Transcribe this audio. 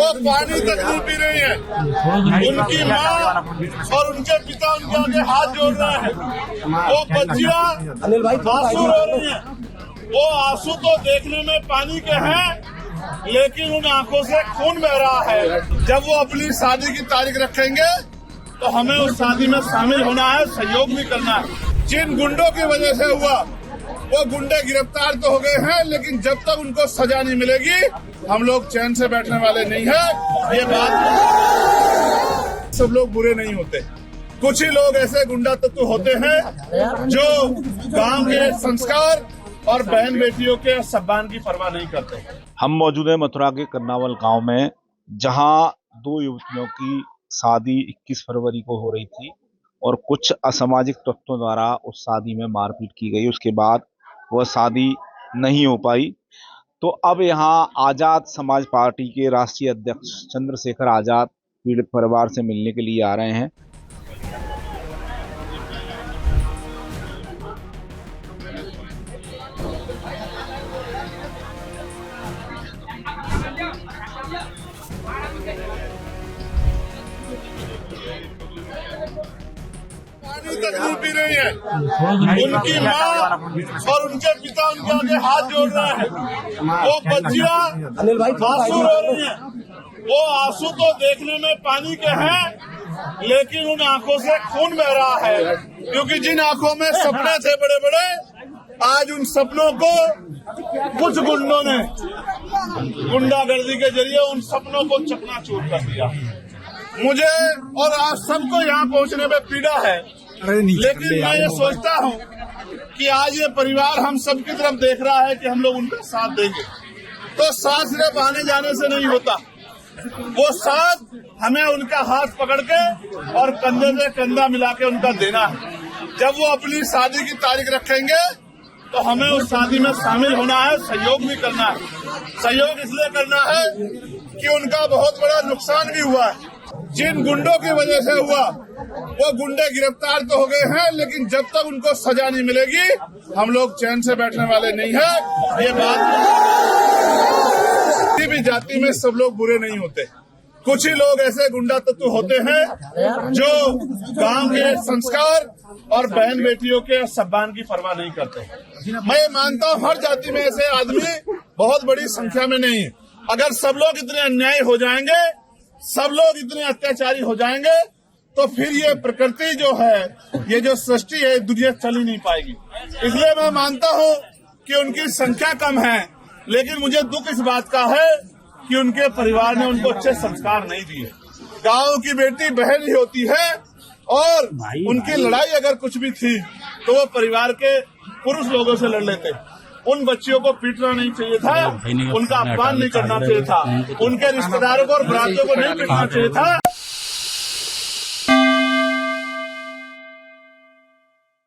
वो पानी तक नहीं पी रही है। उनकी माँ और उनके पिता उनके आगे हाथ जोड़ रहे हैं। वो बच्चियां आंसू रो रही हैं। वो आंसू तो देखने में पानी के हैं, लेकिन उन आंखों से खून बह रहा है। जब वो अपनी शादी की तारीख रखेंगे तो हमें उस शादी में शामिल होना है, सहयोग भी करना है। जिन गुंडों की वजह से हुआ वो गुंडे गिरफ्तार तो हो गए हैं, लेकिन जब तक उनको सजा नहीं मिलेगी हम लोग चैन से बैठने वाले नहीं है। ये बात, सब लोग बुरे नहीं होते, कुछ ही लोग ऐसे गुंडा तत्व होते हैं जो गांव के संस्कार और बहन बेटियों के सम्मान की परवाह नहीं करते। हम मौजूद हैं मथुरा के कर्नावल गांव में, जहां दो युवतियों की शादी 21 फरवरी को हो रही थी और कुछ असामाजिक तत्वों द्वारा उस शादी में मारपीट की गई। उसके बाद वह शादी नहीं हो पाई। तो अब यहां आजाद समाज पार्टी के राष्ट्रीय अध्यक्ष चंद्रशेखर आजाद पीड़ित परिवार से मिलने के लिए आ रहे हैं। पानी तक नहीं पी रही है। उनकी माँ और उनके पिता उनके आगे हाथ जोड़ रहे हैं। वो बच्चियां आंसू रो रही हैं। वो आंसू तो देखने में पानी के हैं, लेकिन उन आंखों से खून बह रहा है। क्योंकि जिन आंखों में सपने थे बड़े बड़े, आज उन सपनों को कुछ गुंडों ने गुंडागर्दी के जरिए उन सपनों को चकनाचूर कर दिया। मुझे और आप सबको यहाँ पहुँचने में पीड़ा है, लेकिन मैं ये सोचता हूँ कि आज ये परिवार हम सबकी तरफ देख रहा है कि हम लोग उनका साथ देंगे। तो साथ सिर्फ आने जाने से नहीं होता, वो साथ हमें उनका हाथ पकड़ के और कंधे से कंधा मिला के उनका देना है। जब वो अपनी शादी की तारीख रखेंगे तो हमें उस शादी में शामिल होना है, सहयोग भी करना है। सहयोग इसलिए करना है कि उनका बहुत बड़ा नुकसान भी हुआ है। जिन गुंडों की वजह से हुआ वो गुंडे गिरफ्तार तो हो गए हैं, लेकिन जब तक उनको सजा नहीं मिलेगी हम लोग चैन से बैठने वाले नहीं है। ये बात, किसी भी जाति में सब लोग बुरे नहीं होते, कुछ ही लोग ऐसे गुंडा तत्व होते हैं जो गांव के संस्कार और बहन बेटियों के सम्मान की परवाह नहीं करते। मैं मानता हूँ हर जाति में ऐसे आदमी बहुत बड़ी संख्या में नहीं है। अगर सब लोग इतने अन्यायी हो जाएंगे, सब लोग इतने अत्याचारी हो जाएंगे, तो फिर ये प्रकृति जो है, ये जो सृष्टि है, दुनिया चल ही नहीं पाएगी। इसलिए मैं मानता हूँ कि उनकी संख्या कम है, लेकिन मुझे दुख इस बात का है कि उनके परिवार ने उनको अच्छे संस्कार नहीं दिए। गांव की बेटी बहन ही होती है, और उनकी लड़ाई अगर कुछ भी थी तो वो परिवार के पुरुष लोगों से लड़ लेते। उन बच्चियों को पीटना नहीं चाहिए था, उनका अपमान नहीं करना चाहिए था, उनके रिश्तेदारों को और बरातियों को नहीं पीटना चाहिए था।